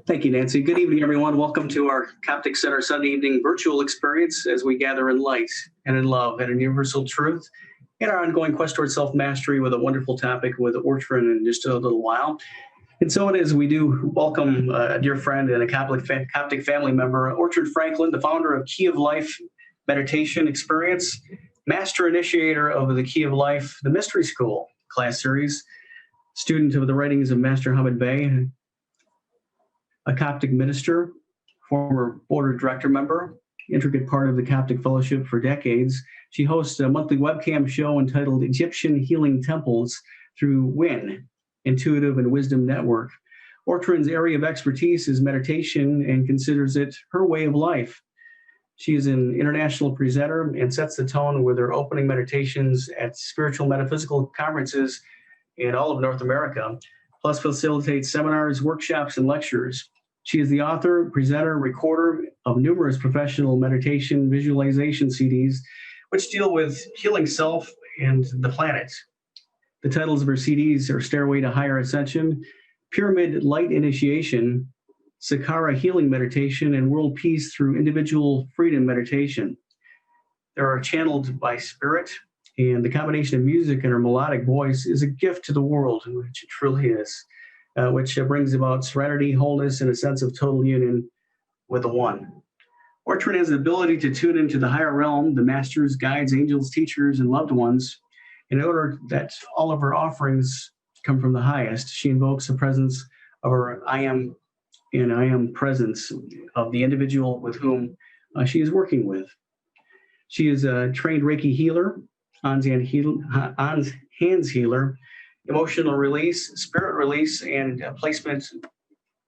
Thank you, Nancy. Good evening, everyone. Welcome to our Coptic Center Sunday evening virtual experience as we gather in light and in love and in universal truth in our ongoing quest toward self-mastery with a wonderful topic with Ortrun in just a little while. And so it is, we do welcome a dear friend and a Coptic family member, Ortrun Franklin, the founder of Key of Life Meditation Experience, master initiator of the Key of Life, the Mystery School class series, student of the writings of Master Hamid Bey, a Coptic minister, former board of director member, intricate part of the Coptic Fellowship for decades. She hosts a monthly webcam show entitled Egyptian Healing Temples through WIN, Intuitive and Wisdom Network. Ortrun's area of expertise is meditation and considers it her way of life. She is an international presenter and sets the tone with her opening meditations at spiritual metaphysical conferences in all of North America, plus facilitates seminars, workshops, and lectures. She is the author, presenter, recorder of numerous professional meditation visualization CDs, which deal with healing self and the planet. The titles of her CDs are Stairway to Higher Ascension, Pyramid Light Initiation, Sakara Healing Meditation, and World Peace Through Individual Freedom Meditation. They are channeled by spirit, and the combination of music and her melodic voice is a gift to the world, which it truly is. Which brings about serenity, wholeness, and a sense of total union with the One. Ortrun has the ability to tune into the higher realm, the masters, guides, angels, teachers, and loved ones. In order that all of her offerings come from the highest, she invokes the presence of her I am and I am presence of the individual with whom she is working with. She is a trained Reiki healer, hands healer, emotional release, spirit release, and placement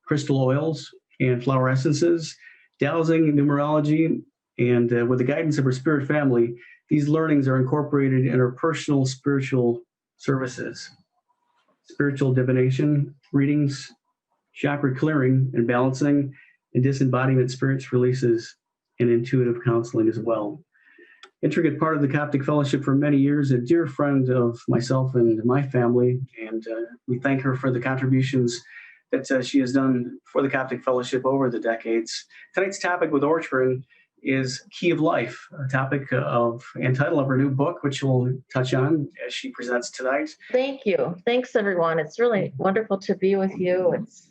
crystal oils and flower essences, dowsing, numerology, and with the guidance of her spirit family, these learnings are incorporated in her personal spiritual services, spiritual divination, readings, chakra clearing and balancing, and disembodiment spirits releases, and intuitive counseling as well. Intricate part of the Coptic Fellowship for many years, a dear friend of myself and my family, and we thank her for the contributions that she has done for the Coptic Fellowship over the decades. Tonight's topic with Ortrun is Key of Life, a topic of and title of her new book, which we'll touch on as she presents tonight. Thank you. Thanks, everyone. It's really wonderful to be with you. It's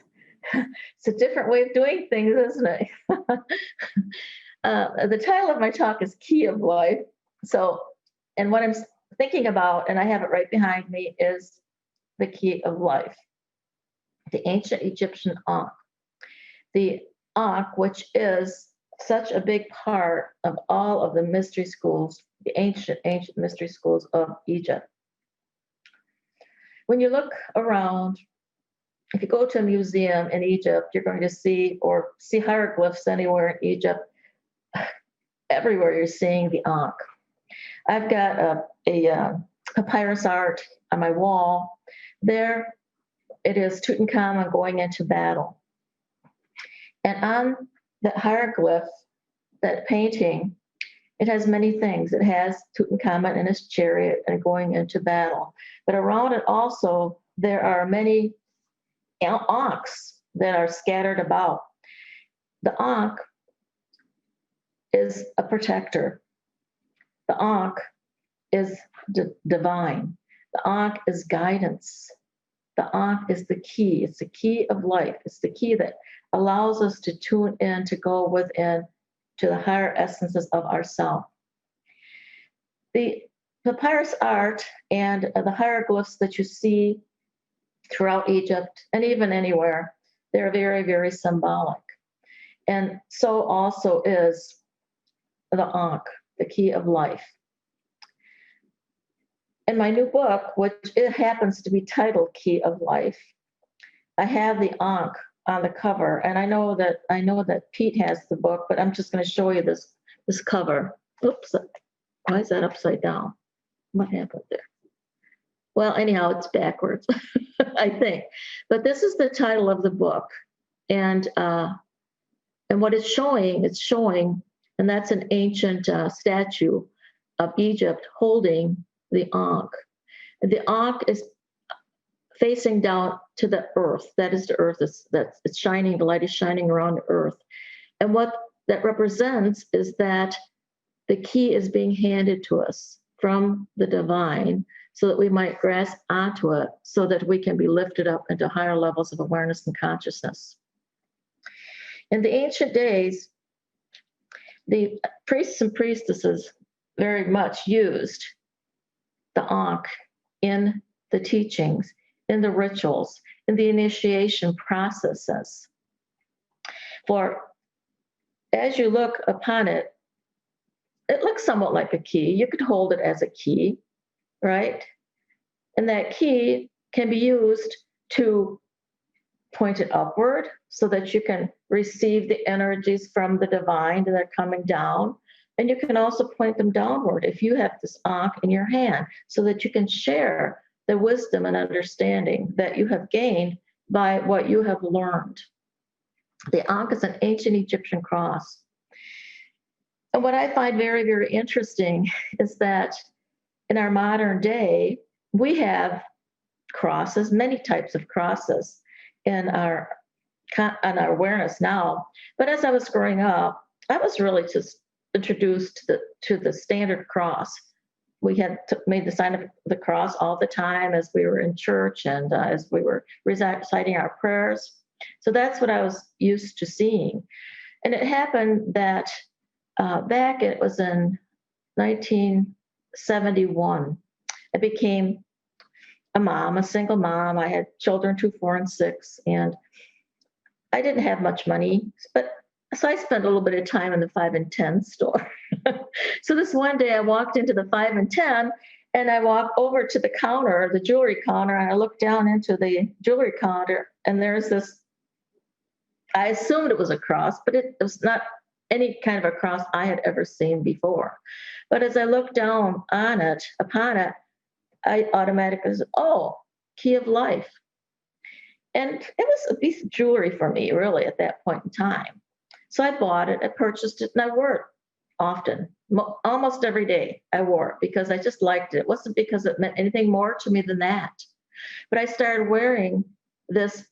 a different way of doing things, isn't it? The title of my talk is Key of Life. So, and what I'm thinking about, and I have it right behind me, is the Key of Life, the ancient Egyptian Ankh. The Ankh, which is such a big part of all of the mystery schools, the ancient mystery schools of Egypt. When you look around, if you go to a museum in Egypt, you're going to see hieroglyphs anywhere in Egypt. Everywhere you're seeing the Ankh. I've got a papyrus art on my wall. There it is Tutankhamun going into battle. And on that hieroglyph, that painting, it has many things. It has Tutankhamun in his chariot and going into battle. But around it also, there are many Ankhs that are scattered about. The Ankh is a protector. The Ankh is divine. The Ankh is guidance. The Ankh is the key. It's the key of life. It's the key that allows us to tune in, to go within, to the higher essences of ourself. The papyrus art and the hieroglyphs that you see throughout Egypt and even anywhere, they're very, very symbolic. And so also is the Ankh, the Key of Life. In my new book, which it happens to be titled Key of Life, I have the Ankh on the cover, and I know that Pete has the book, but I'm just going to show you this cover. Oops, why is that upside down? What happened there? Well, anyhow, it's backwards, I think. But this is the title of the book, and what it's showing, and that's an ancient statue of Egypt holding the Ankh. The Ankh is facing down to the earth. That is the earth. It's shining. The light is shining around the earth. And what that represents is that the key is being handed to us from the divine so that we might grasp onto it so that we can be lifted up into higher levels of awareness and consciousness. In the ancient days, the priests and priestesses very much used the Ankh in the teachings, in the rituals, in the initiation processes. For as you look upon it, it looks somewhat like a key. You could hold it as a key, right? And that key can be used to point it upward so that you can receive the energies from the divine that are coming down. And you can also point them downward if you have this Ankh in your hand so that you can share the wisdom and understanding that you have gained by what you have learned. The Ankh is an ancient Egyptian cross. And what I find very, very interesting is that in our modern day, we have crosses, many types of crosses in our awareness now. But as I was growing up, I was really just introduced to the standard cross. We had made the sign of the cross all the time as we were in church and as we were reciting our prayers. So that's what I was used to seeing. And it happened that it was in 1971, I became a mom, a single mom. I had children 2, 4, and 6, and I didn't have much money, so I spent a little bit of time in the 5 and 10 store. So this one day I walked into the 5 and 10, and I walked over to the counter, the jewelry counter, and I looked down into the jewelry counter, and there's this, I assumed it was a cross, but it was not any kind of a cross I had ever seen before. But as I looked down upon it, I automatically said, oh, key of life. And it was a piece of jewelry for me, really, at that point in time. So I bought it, I purchased it, and I wore it often. Almost every day I wore it because I just liked it. It wasn't because it meant anything more to me than that. But I started wearing this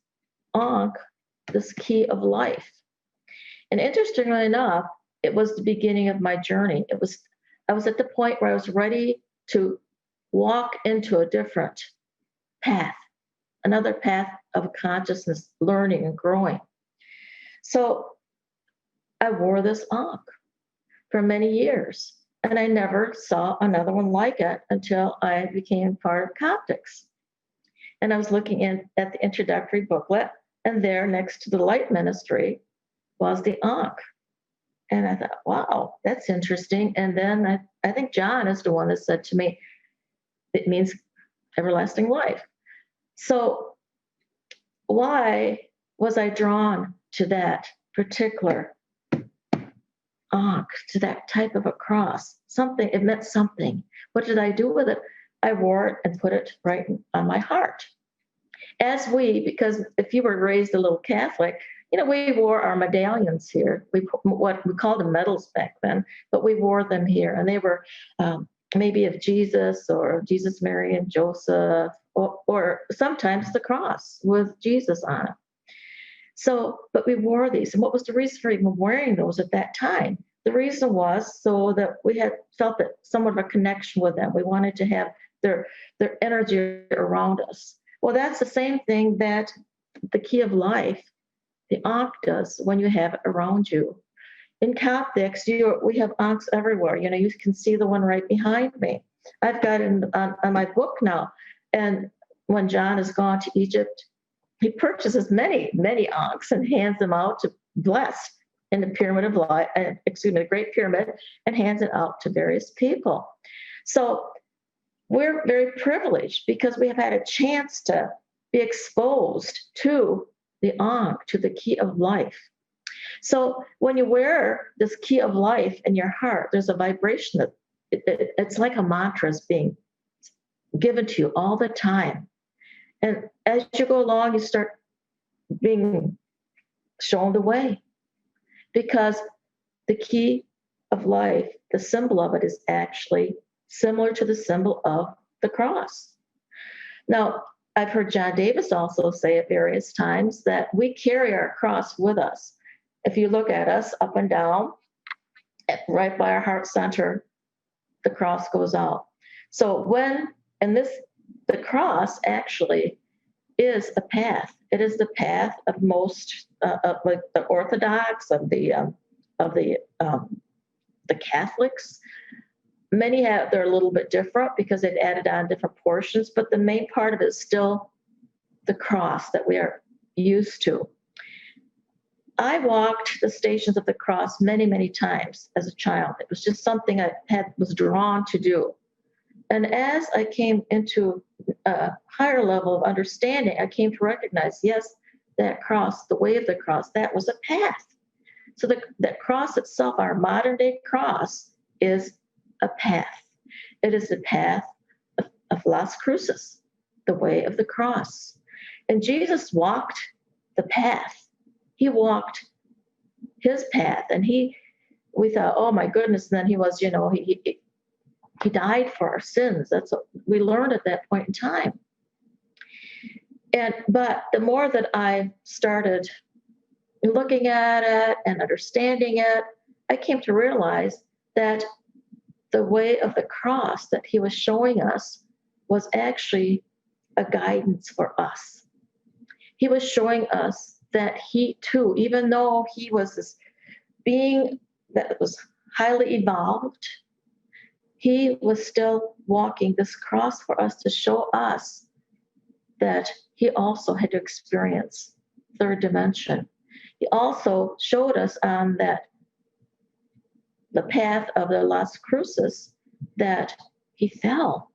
Ankh, this key of life. And interestingly enough, it was the beginning of my journey. I was at the point where I was ready to walk into a different path, another path of consciousness, learning and growing. So I wore this Ankh for many years, and I never saw another one like it until I became part of Coptics. And I was looking at the introductory booklet, and there next to the light ministry was the Ankh. And I thought, wow, that's interesting. And then I think John is the one that said to me, it means everlasting life. So why was I drawn to that particular Ankh, to that type of a cross? Something, it meant something. What did I do with it? I wore it and put it right on my heart. Because if you were raised a little Catholic, we wore our medallions here. What we called them medals back then, but we wore them here, and they were maybe of Jesus or Jesus, Mary, and Joseph, or sometimes the cross with Jesus on it. So, but we wore these, and what was the reason for even wearing those at that time? The reason was so that we had felt that somewhat of a connection with them. We wanted to have their energy around us. Well, that's the same thing that the key of life, the Ankh, does when you have it around you. In Coptics, we have Ankhs everywhere. You can see the one right behind me. I've got it on my book now. And when John has gone to Egypt, he purchases many, many Ankhs and hands them out to bless in the pyramid of life, the Great Pyramid, and hands it out to various people. So we're very privileged because we have had a chance to be exposed to the Ankh, to the key of life. So when you wear this key of life in your heart, there's a vibration that it's like a mantra is being given to you all the time. And as you go along, you start being shown the way, because the key of life, the symbol of it, is actually similar to the symbol of the cross. Now, I've heard John Davis also say at various times that we carry our cross with us. If you look at us up and down, right by our heart center, the cross goes out. So the cross actually is a path. It is the path of most of like the Orthodox, of the Catholics. They're a little bit different because they've added on different portions, but the main part of it is still the cross that we are used to. I walked the Stations of the Cross many, many times as a child. It was just something I was drawn to do. And as I came into a higher level of understanding, I came to recognize, yes, that cross, the way of the cross, that was a path. So that cross itself, our modern day cross, is a path. It is the path of Las Cruces, the way of the cross. And Jesus walked the path. He walked his path, and we thought, oh my goodness, and then he was, he died for our sins. That's what we learned at that point in time. But the more that I started looking at it and understanding it, I came to realize that the way of the cross that he was showing us was actually a guidance for us. He was showing us that he too, even though he was this being that was highly evolved, he was still walking this cross for us to show us that he also had to experience third dimension. He also showed us on the path of the Las Cruces that he fell.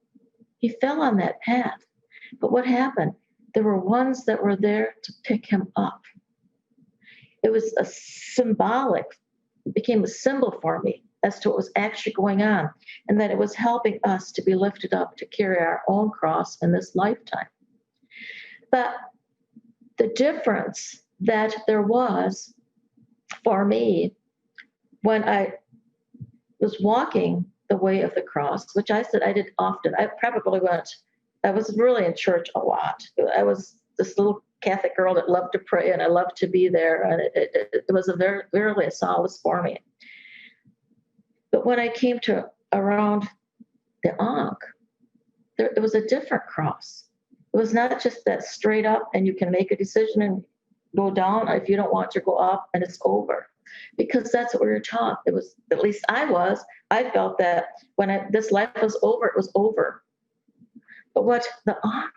He fell on that path. But what happened? There were ones that were there to pick him up. It was became a symbol for me as to what was actually going on, and that it was helping us to be lifted up to carry our own cross in this lifetime. But the difference that there was for me when I was walking the way of the cross, which I said I did often. I was really in church a lot. I was this little Catholic girl that loved to pray, and I loved to be there, and it was really a solace for me. But when I came to around the Ankh, it was a different cross. It was not just that straight up and you can make a decision and go down. If you don't want to go up, and it's over. Because that's what we were taught. It was, at least I felt that when this life was over, it was over. But what the Ankh,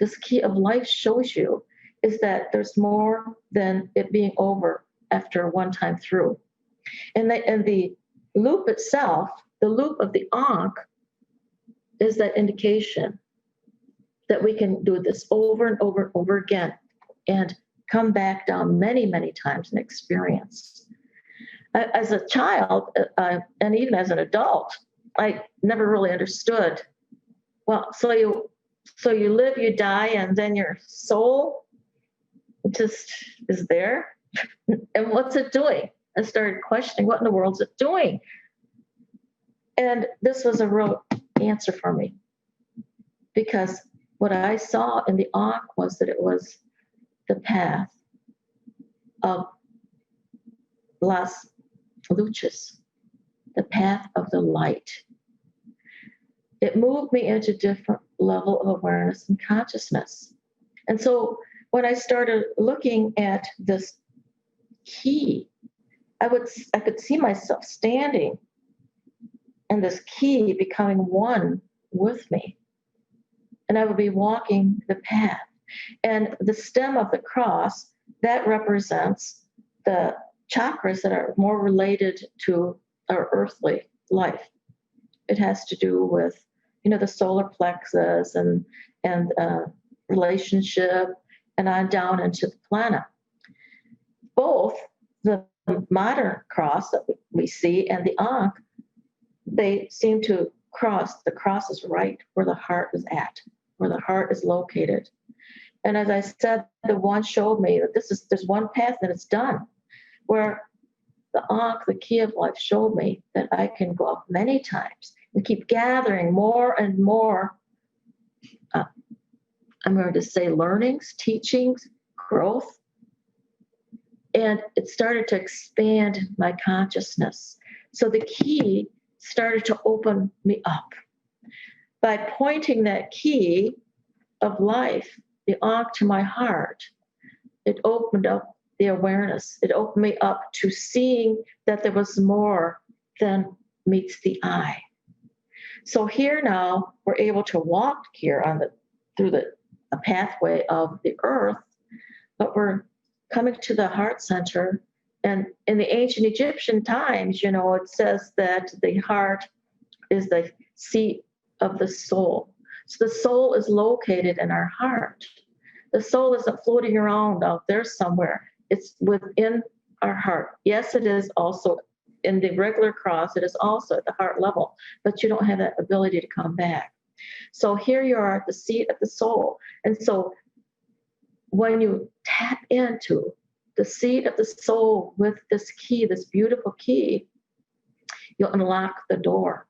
this key of life, shows you is that there's more than it being over after one time through. And the loop itself, the loop of the Ankh, is that indication that we can do this over and over and over again and come back down many, many times and experience. As a child, and even as an adult, I never really understood. Well, so you live, you die, and then your soul just is there. And what's it doing? I started questioning, what in the world is it doing? And this was a real answer for me, because what I saw in the Ankh was that it was the path of Las Luces, the path of the light. It moved me into a different level of awareness and consciousness. And so when I started looking at this key, I could see myself standing and this key becoming one with me. And I would be walking the path. And the stem of the cross, that represents the chakras that are more related to our earthly life. It has to do with, the solar plexus and relationship and on down into the planet. Both the modern cross that we see and the Ankh, they seem to cross. The cross is right where the heart is at, where the heart is located. And as I said, the one showed me that there's one path and it's done, where the Ankh, the key of life, showed me that I can go up many times and keep gathering more and more I'm going to say learnings, teachings, growth. And it started to expand my consciousness. So the key started to open me up. By pointing that key of life, the Ankh, to my heart, it opened up the awareness. It opened me up to seeing that there was more than meets the eye. So here now we're able to walk here through the pathway of the earth, but we're coming to the heart center. And in the ancient Egyptian times, it says that the heart is the seat of the soul. So the soul is located in our heart. The soul isn't floating around out there somewhere. It's within our heart. Yes, it is also in the regular cross. It is also at the heart level, but you don't have that ability to come back. So here you are at the seat of the soul. And so when you tap into the seat of the soul with this key, this beautiful key, you'll unlock the door.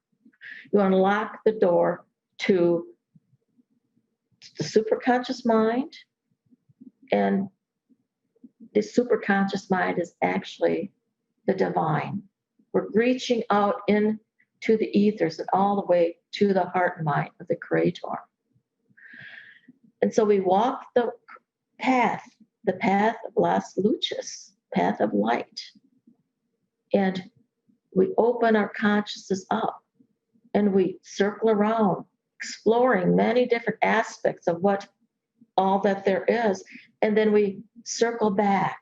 You unlock the door to the superconscious mind. And the superconscious mind is actually the divine. We're reaching out into the ethers and all the way to the heart and mind of the Creator. And so we walk the path of Las Luces, path of light. And we open our consciousness up and we circle around, exploring many different aspects of what all that there is. And then we circle back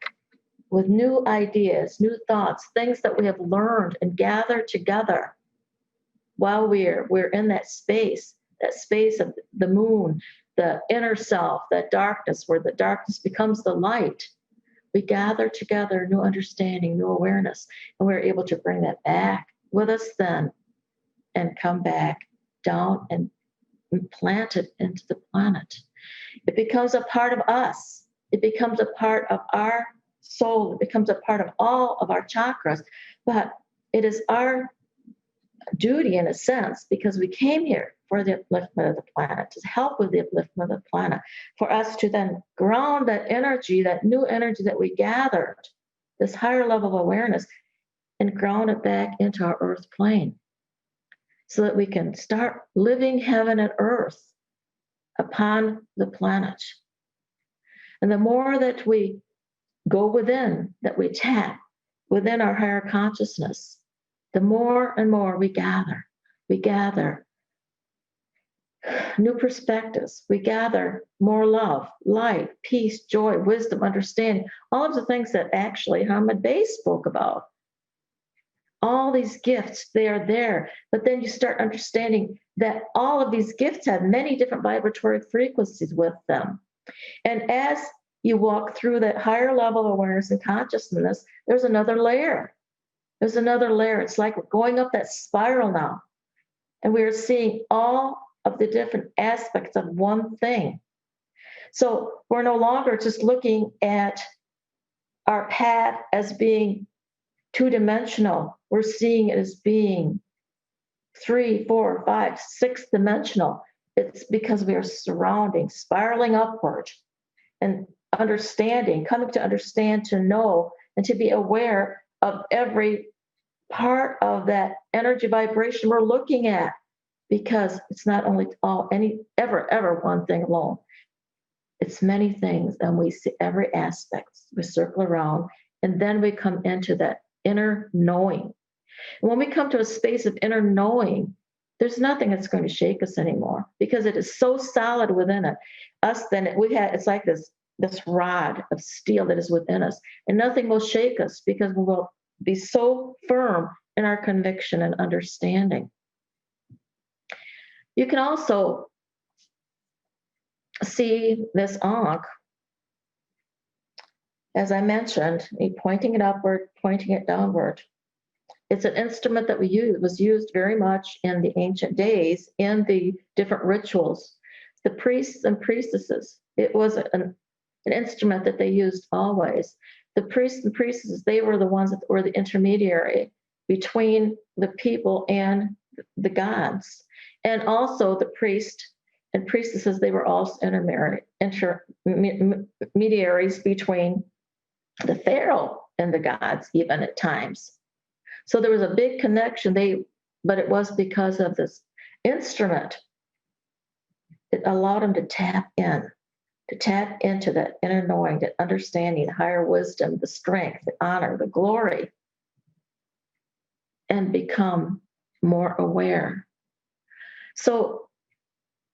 with new ideas, new thoughts, things that we have learned and gathered together while we're in that space of the moon, the inner self, that darkness where the darkness becomes the light. We gather together new understanding, new awareness, and we're able to bring that back with us then and come back down and plant it into the planet. It becomes a part of us. It becomes a part of our soul. It becomes a part of all of our chakras. But it is our duty, in a sense, because we came here for the upliftment of the planet, to help with the upliftment of the planet, for us to then ground that energy, that new energy that we gathered, this higher level of awareness, and ground it back into our earth plane so that we can start living heaven and earth upon the planet. And the more that we go within, that we tap within our higher consciousness, the more and more we gather new perspectives. We gather more love, light, peace, joy, wisdom, understanding, all of the things that actually Hamid Bey spoke about. All these gifts, they are there. But then you start understanding that all of these gifts have many different vibratory frequencies with them. And as you walk through that higher level of awareness and consciousness, there's another layer. There's another layer. It's like we're going up that spiral now. And we're seeing all of the different aspects of one thing. So we're no longer just looking at our path as being two-dimensional. We're seeing it as being 3, 4, 5, 6-dimensional. It's because we are spiraling upward and understanding, coming to understand, to know, and to be aware of every part of that energy vibration we're looking at, because it's not only ever one thing alone. It's many things, and we see every aspect. We circle around, and then we come into that inner knowing. And when we come to a space of inner knowing, there's nothing that's going to shake us anymore, because it is so solid within us. Then it's like this rod of steel that is within us, and nothing will shake us, because we will be so firm in our conviction and understanding. You can also see this Ankh, as I mentioned, pointing it upward, pointing it downward. It's an instrument that was used very much in the ancient days in the different rituals. The priests and priestesses, it was an instrument that they used always. The priests and priestesses, they were the ones that were the intermediary between the people and the gods. And also the priest and priestesses, they were also intermediaries between the pharaoh and the gods, even at times. So there was a big connection. But it was because of this instrument. It allowed them to tap into that inner knowing, that understanding, the higher wisdom, the strength, the honor, the glory, and become more aware. So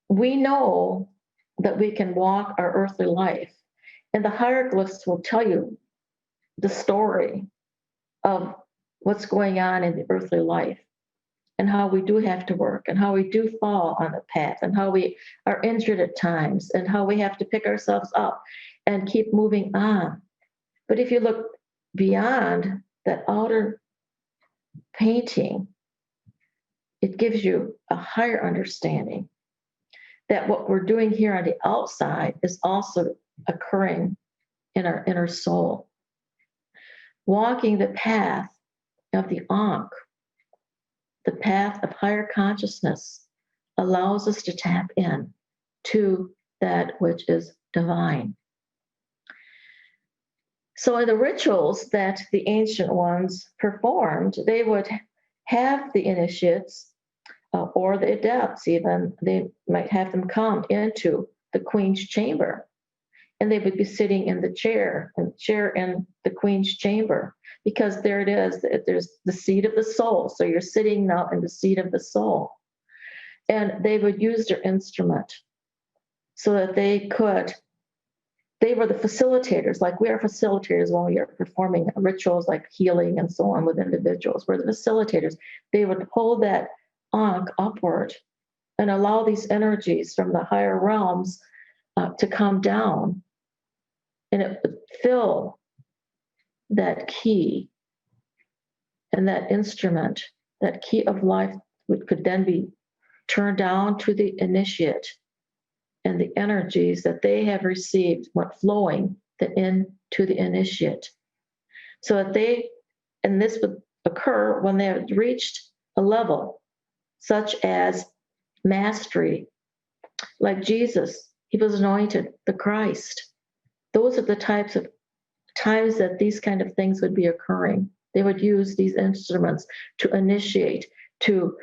we know that we can walk our earthly life, and the hieroglyphs will tell you the story of what's going on in the earthly life, and how we do have to work, and how we do fall on the path, and how we are injured at times, and how we have to pick ourselves up and keep moving on. But if you look beyond that outer painting, it gives you a higher understanding that what we're doing here on the outside is also occurring in our inner soul. Walking the path of the Ankh, the path of higher consciousness, allows us to tap in to that which is divine. So in the rituals that the ancient ones performed, they would have the initiates or the adepts even, they might have them come into the queen's chamber, and they would be sitting in the chair in the queen's chamber, because there it is, there's the seat of the soul. So you're sitting now in the seat of the soul. And they would use their instrument so that they were the facilitators, like we are facilitators when we are performing rituals like healing and so on with individuals. We're the facilitators. They would pull that Ankh upward and allow these energies from the higher realms to come down, and it would fill that key, and that instrument, that key of life, could then be turned down to the initiate, and the energies that they have received went flowing into the initiate. So that and this would occur when they had reached a level such as mastery, like Jesus. He was anointed the Christ. Those are the types of times that these kind of things would be occurring. They would use these instruments to initiate, to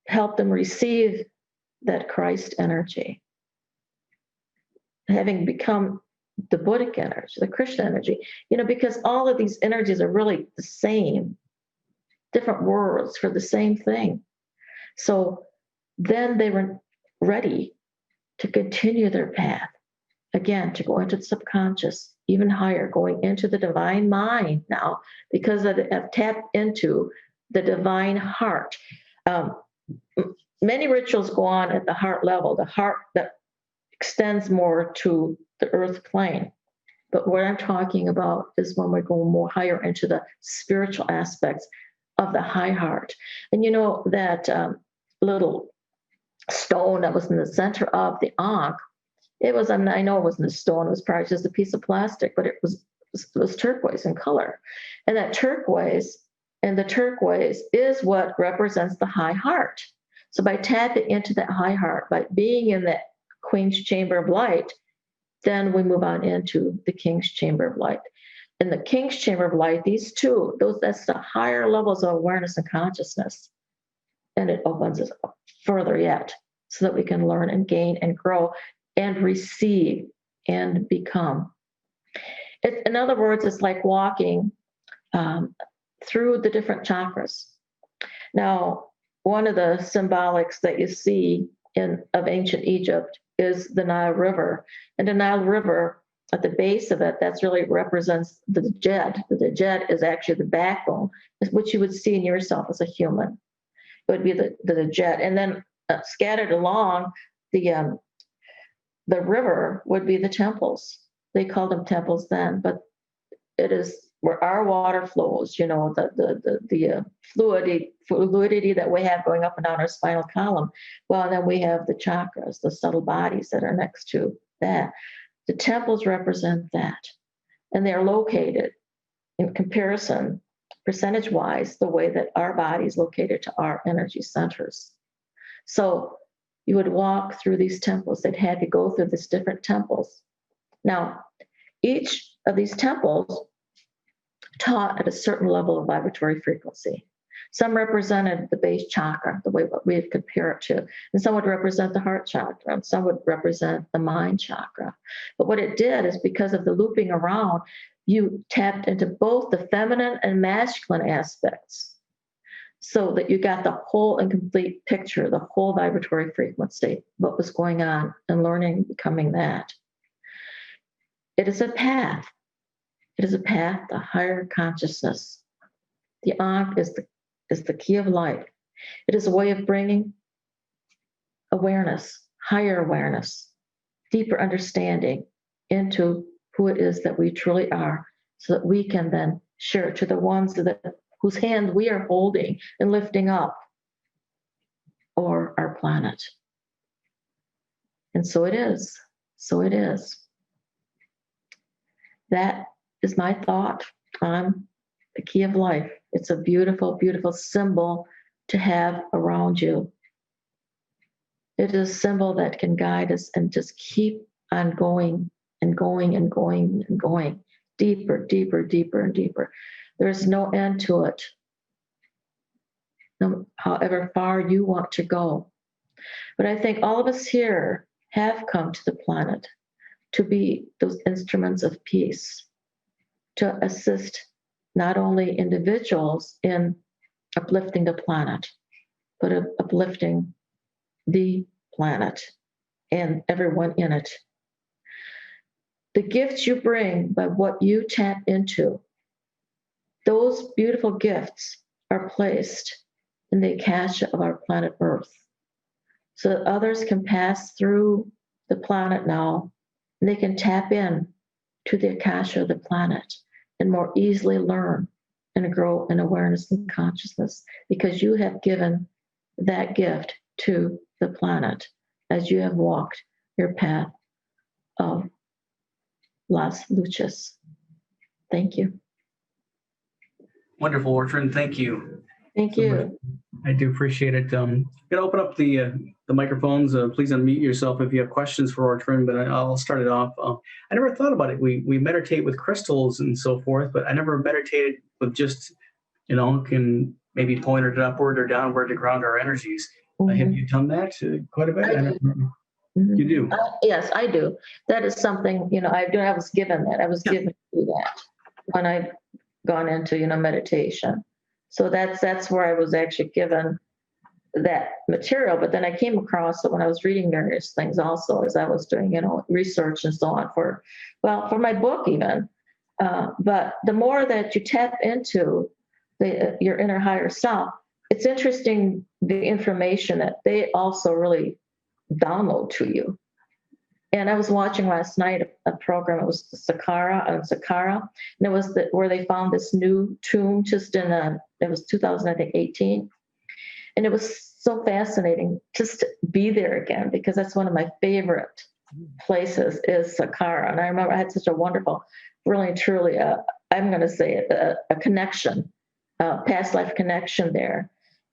help them receive that Christ energy, having become the Buddhic energy, the Krishna energy, because all of these energies are really the same, different words for the same thing. So then they were ready to continue their path, again, to go into the subconscious, even higher, going into the divine mind now, because they have tapped into the divine heart. Many rituals go on at the heart level, the heart that extends more to the earth plane. But what I'm talking about is when we're going more higher into the spiritual aspects of the high heart. And that little stone that was in the center of the Ankh, I know it wasn't a stone, it was probably just a piece of plastic, but it was turquoise in color. And that turquoise is what represents the high heart. So by tapping into that high heart, by being in that Queen's Chamber of Light, then we move on into the King's Chamber of Light. In the King's Chamber of Light, that's the higher levels of awareness and consciousness. And it opens us up further yet, so that we can learn and gain and grow and receive and become. In other words, it's like walking through the different chakras. Now, one of the symbolics that you see of ancient Egypt is the Nile River. And the Nile River, at the base of it, that's really represents the Djed. The Djed is actually the backbone, which you would see in yourself as a human. It would be the Djed. And then scattered along the river would be the temples. They called them temples then, but it is where our water flows, the fluidity that we have going up and down our spinal column. Well, and then we have the chakras, the subtle bodies that are next to that. The temples represent that. And they're located in comparison, percentage-wise, the way that our body is located to our energy centers. So you would walk through these temples. They'd have you go through these different temples. Now, each of these temples taught at a certain level of vibratory frequency. Some represented the base chakra, the way what we'd compare it to, and some would represent the heart chakra, and some would represent the mind chakra. But what it did is, because of the looping around, you tapped into both the feminine and masculine aspects, so that you got the whole and complete picture, the whole vibratory frequency, what was going on, and learning, becoming that. It is a path. It is a path to higher consciousness. The Ankh is the key of life. It is a way of bringing awareness, higher awareness, deeper understanding into who it is that we truly are, so that we can then share it to the ones whose hand we are holding and lifting up, or our planet. And so it is. So it is. That is my thought on the key of life. It's a beautiful, beautiful symbol to have around you. It is a symbol that can guide us and just keep on going and going and going and going deeper, deeper, deeper, and deeper. There's no end to it, however far you want to go. But I think all of us here have come to the planet to be those instruments of peace, to assist not only individuals in uplifting the planet, but uplifting the planet and everyone in it. The gifts you bring by what you tap into, those beautiful gifts are placed in the akasha of our planet Earth, so that others can pass through the planet now, and they can tap in to the akasha of the planet and more easily learn and grow in awareness and consciousness, because you have given that gift to the planet as you have walked your path of Las Luchas. Thank you. Wonderful, Ortrun. Thank you. Thank so much. you. I do appreciate it. I'm going to open up the microphones. Please unmute yourself if you have questions for Ortrun, but I'll start it off. I never thought about it. We meditate with crystals and so forth, but I never meditated with just, can maybe point it upward or downward to ground our energies. Mm-hmm. Have you done that quite a bit? Mm-hmm. You do? Yes, I do. That is something, I was given that. I was given to do that when I've gone into, meditation. So that's where I was actually given that material. But then I came across it when I was reading various things also, as I was doing, research and so on for my book even. But the more that you tap into your inner higher self, it's interesting the information that they also really download to you. And I was watching last night a program. It was Saqqara, and it was where they found this new tomb just it was 2018, and it was so fascinating just to be there again, because that's one of my favorite places is Saqqara. And I remember I had such a wonderful, really truly, I'm going to say it, a connection, past life connection there,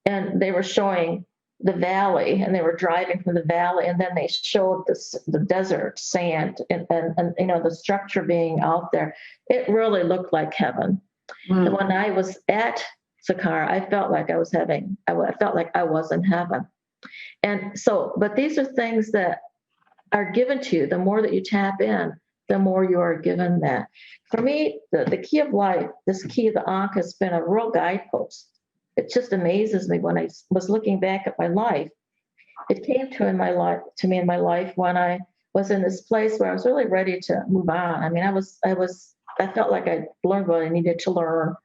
and they were showing the valley, and they were driving from the valley, and then they showed the desert sand and the structure being out there. It really looked like heaven. And when I was at Saqqara, I felt like I felt like I was in heaven. And so, but these are things that are given to you. The more that you tap in, the more you are given that. For me, the key of life, this key of the Ankh, has been a real guidepost. It just amazes me when I was looking back at my life. It came to me in my life when I was in this place where I was really ready to move on. I mean, I felt like I learned what I needed to learn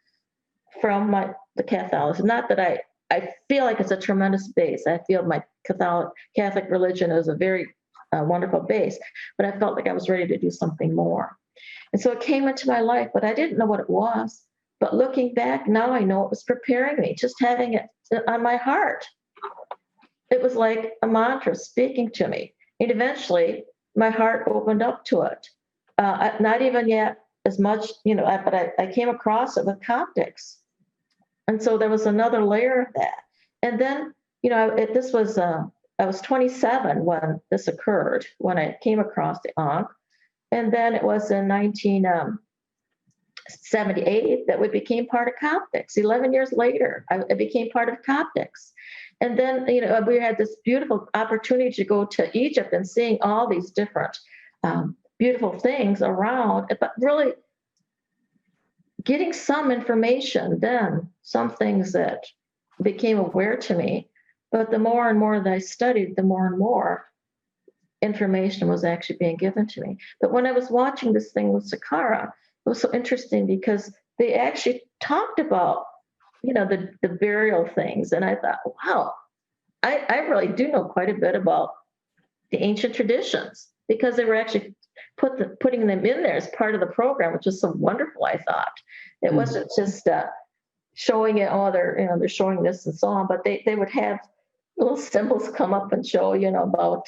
from the Catholicism. Not that I feel like it's a tremendous base. I feel my Catholic religion is a very wonderful base, but I felt like I was ready to do something more. And so it came into my life, but I didn't know what it was. But looking back now, I know it was preparing me, just having it on my heart. It was like a mantra speaking to me. And eventually, my heart opened up to it. Not even yet as much, but I came across it with Coptics. And so there was another layer of that. And then, this was I was 27 when this occurred, when I came across the Ankh. And then it was in 1978 that we became part of Coptics. 11 years later, I became part of Coptics. And then, we had this beautiful opportunity to go to Egypt and seeing all these different beautiful things around, but really getting some information then, some things that became aware to me. But the more and more that I studied, the more and more information was actually being given to me. But when I was watching this thing with Sakara, it was so interesting because they actually talked about, the burial things. And I thought, wow, I really do know quite a bit about the ancient traditions because they were actually putting them in there as part of the program, which was so wonderful, I thought. It wasn't just showing it, they're showing this and so on, but they would have little symbols come up and show, about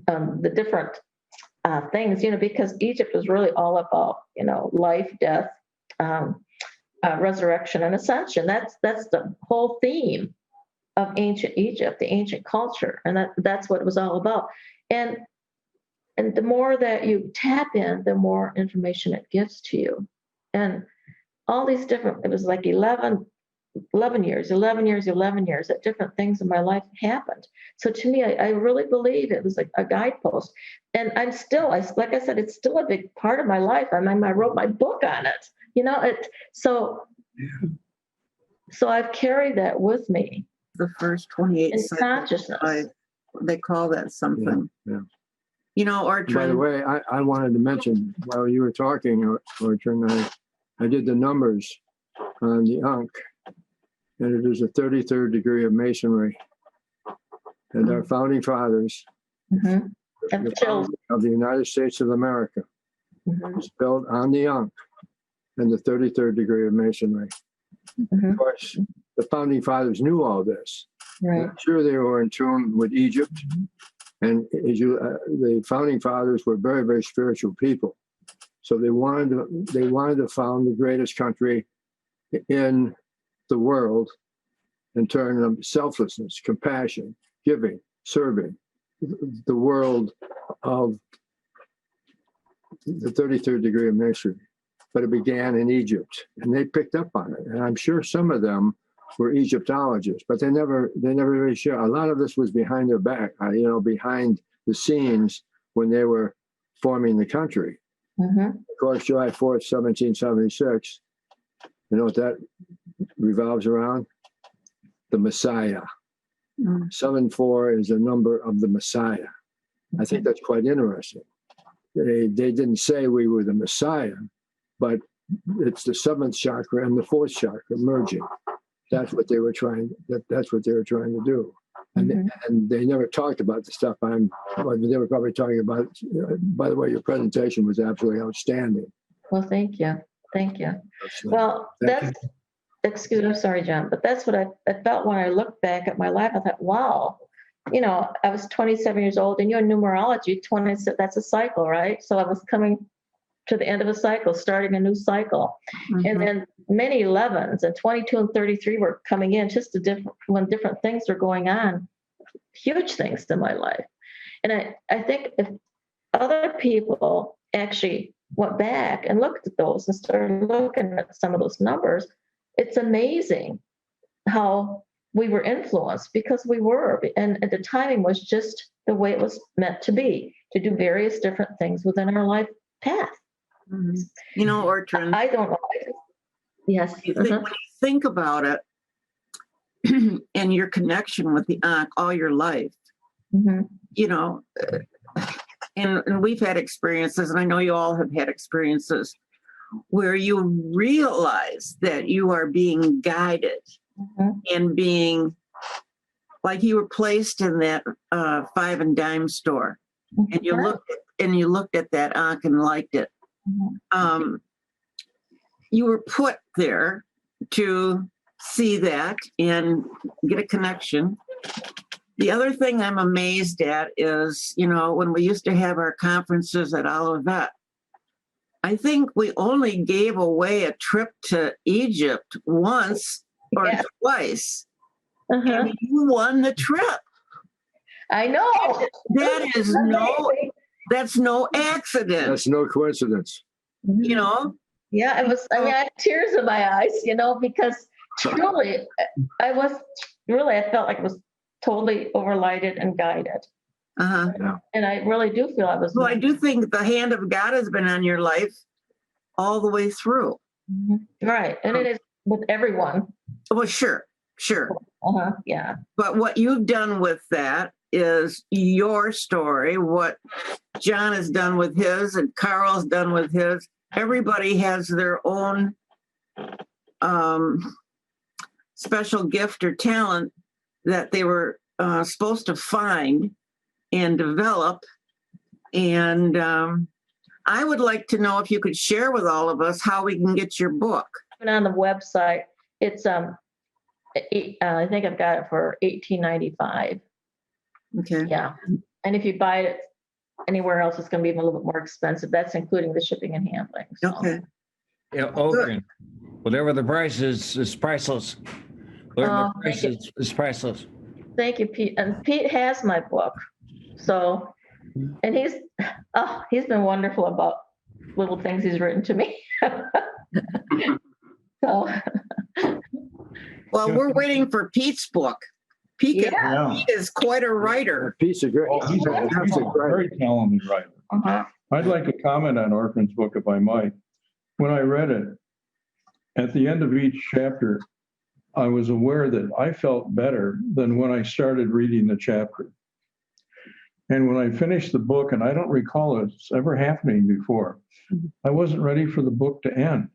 the different things, because Egypt was really all about, life, death, resurrection, and ascension. That's the whole theme of ancient Egypt, the ancient culture, and that's what it was all about. And the more that you tap in, the more information it gives to you. And all these different, it was like 11 years that different things in my life happened. So to me, I really believe it was a guidepost. And I'm still, like I said, it's still a big part of my life. I wrote my book on it, so I've carried that with me. The first 28 in consciousness. They call that something. Yeah. Ortrun. By the way, I wanted to mention while you were talking, Ortrun, I did the numbers on the Ankh, and it is a 33rd degree of masonry. And our founding fathers Mm-hmm. of the United States of America was built on the Ankh and the 33rd degree of masonry. Mm-hmm. Of course, the founding fathers knew all this. Right. I'm sure they were in tune with Egypt. And the founding fathers were very, very spiritual people. So they wanted to found the greatest country in the world in terms of selflessness, compassion, giving, serving, the world of the 33rd degree of masonry. But it began in Egypt, and they picked up on it. And I'm sure some of them were Egyptologists, but they never really share. A lot of this was behind their back, behind the scenes when they were forming the country. Mm-hmm. Of course, July 4th, 1776, you know what that revolves around? The Messiah. 7-4 is the number of the Messiah. I think that's quite interesting. They didn't say we were the Messiah, but it's the 7th chakra and the 4th chakra merging. That's what they were trying. That's what they were trying to do, and they never talked about the stuff they were probably talking about. By the way, your presentation was absolutely outstanding. Well, thank you. Well, excuse me, I'm sorry, John, but that's what I felt when I looked back at my life. I thought, wow, I was 27 years old, and in numerology, 20, that's a cycle, right? So I was coming to the end of a cycle, starting a new cycle. Mm-hmm. And then many 11s and 22 and 33 were coming in just when different things were going on, huge things in my life. And I think if other people actually went back and looked at those and started looking at some of those numbers, it's amazing how we were influenced, because we were, and the timing was just the way it was meant to be, to do various different things within our life path. Mm-hmm. Ortrun, I don't know. Yes. When you think about it and your connection with the Ankh all your life, and we've had experiences, and I know you all have had experiences where you realize that you are being guided and being like you were placed in that 5 and dime store, and you looked at that Ankh and liked it. You were put there to see that and get a connection. The other thing I'm amazed at is, when we used to have our conferences at Olivet, I think we only gave away a trip to Egypt once or twice, and you won the trip. I know. That is that's no accident, That's no coincidence. you know? Yeah, it was. I mean, I had tears in my eyes, because truly, I felt like it was totally overlighted and guided. Uh-huh. And I really do feel I was. Well, I do think the hand of God has been on your life all the way through. Right. And it is with everyone. Well, sure. Yeah. But what you've done with that is your story, what John has done with his and Carl's done with his. Everybody has their own special gift or talent that they were supposed to find and develop. And I would like to know if you could share with all of us how we can get your book. And on the website, it's I think I've got it for $18.95. Okay. Yeah. And if you buy it anywhere else, it's going to be a little bit more expensive. That's including the shipping and handling. So. Okay. Yeah, Ortrun. Whatever the price is priceless. Whatever the price is priceless. Thank you, Pete. And Pete has my book. So, and he's been wonderful about little things he's written to me. So. Well, we're waiting for Pete's book. Pete Yeah. is quite a writer. Piece of great. Oh, he's a very talented writer. Uh-huh. I'd like to comment on Ortrun's book, if I might. When I read it, at the end of each chapter, I was aware that I felt better than when I started reading the chapter. And when I finished the book, and I don't recall it ever happening before, I wasn't ready for the book to end.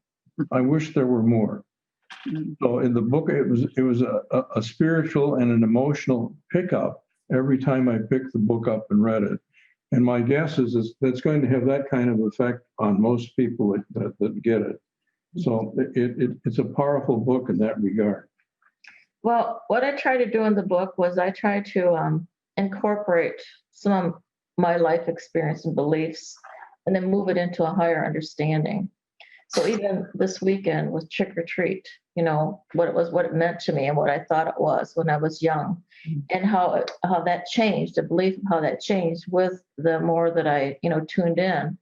I wish there were more. So in the book, it was a spiritual and an emotional pickup every time I picked the book up and read it. And my guess is that's going to have that kind of effect on most people that get it. So it's a powerful book in that regard. Well, what I tried to do in the book was I tried to incorporate some of my life experience and beliefs and then move it into a higher understanding. So even this weekend with Trick or Treat, what it meant to me and what I thought it was when I was young, and how that changed, the belief of how that changed with the more that I, tuned in.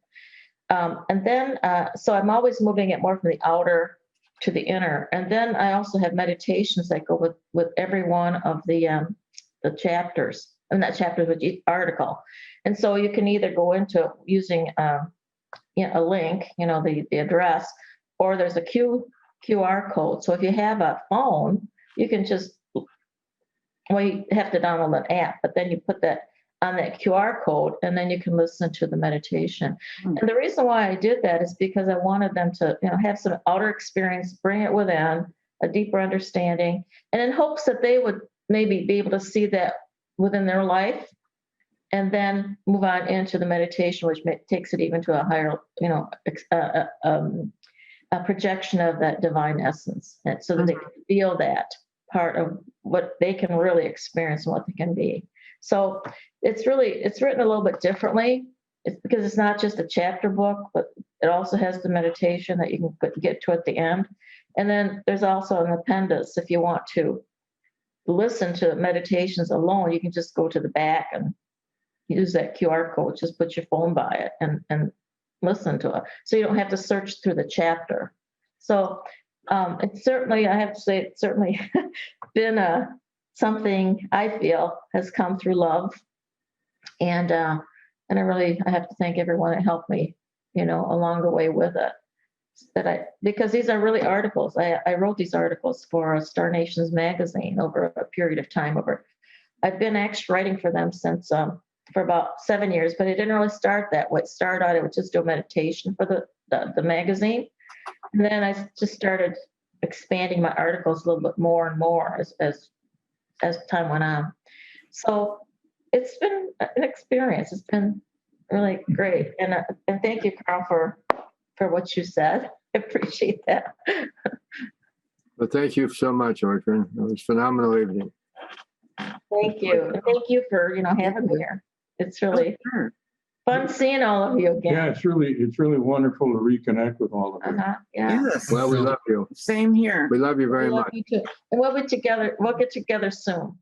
And then, so I'm always moving it more from the outer to the inner. And then I also have meditations that go with every one of the chapters, and not chapters, but each article. And so you can either go into using a link, the address, or there's a QR code. So if you have a phone, you can you have to download an app, but then you put that on that QR code, and then you can listen to the meditation. And the reason why I did that is because I wanted them to, have some outer experience, bring it within, a deeper understanding, and in hopes that they would maybe be able to see that within their life, and then move on into the meditation, which takes it even to a higher, a projection of that divine essence, and so that they can feel that part of what they can really experience and what they can be. So it's written a little bit differently. It's because it's not just a chapter book, but it also has the meditation that you can get to at the end. And then there's also an appendix. If you want to listen to meditations alone, you can just go to the back and use that QR code, just put your phone by it and listen to it. So you don't have to search through the chapter. So it's certainly, I have to say, it's certainly been something I feel has come through love. And I have to thank everyone that helped me, along the way with it. Because these are really articles. I wrote these articles for Star Nations magazine over a period of time. I've been actually writing for them since for about 7 years, but it didn't really start that way. It started out, I would just do meditation for the magazine. And then I just started expanding my articles a little bit more and more as time went on. So it's been an experience. It's been really great. And thank you, Carl, for what you said. I appreciate that. Well, thank you so much, Ortrun. It was a phenomenal evening. Thank you. And thank you for, having me here. It's really fun seeing all of you again. Yeah, it's really wonderful to reconnect with all of you. Yeah. Yes. Well, we love you. Same here. We love you very We love much. you too. And we'll get together soon.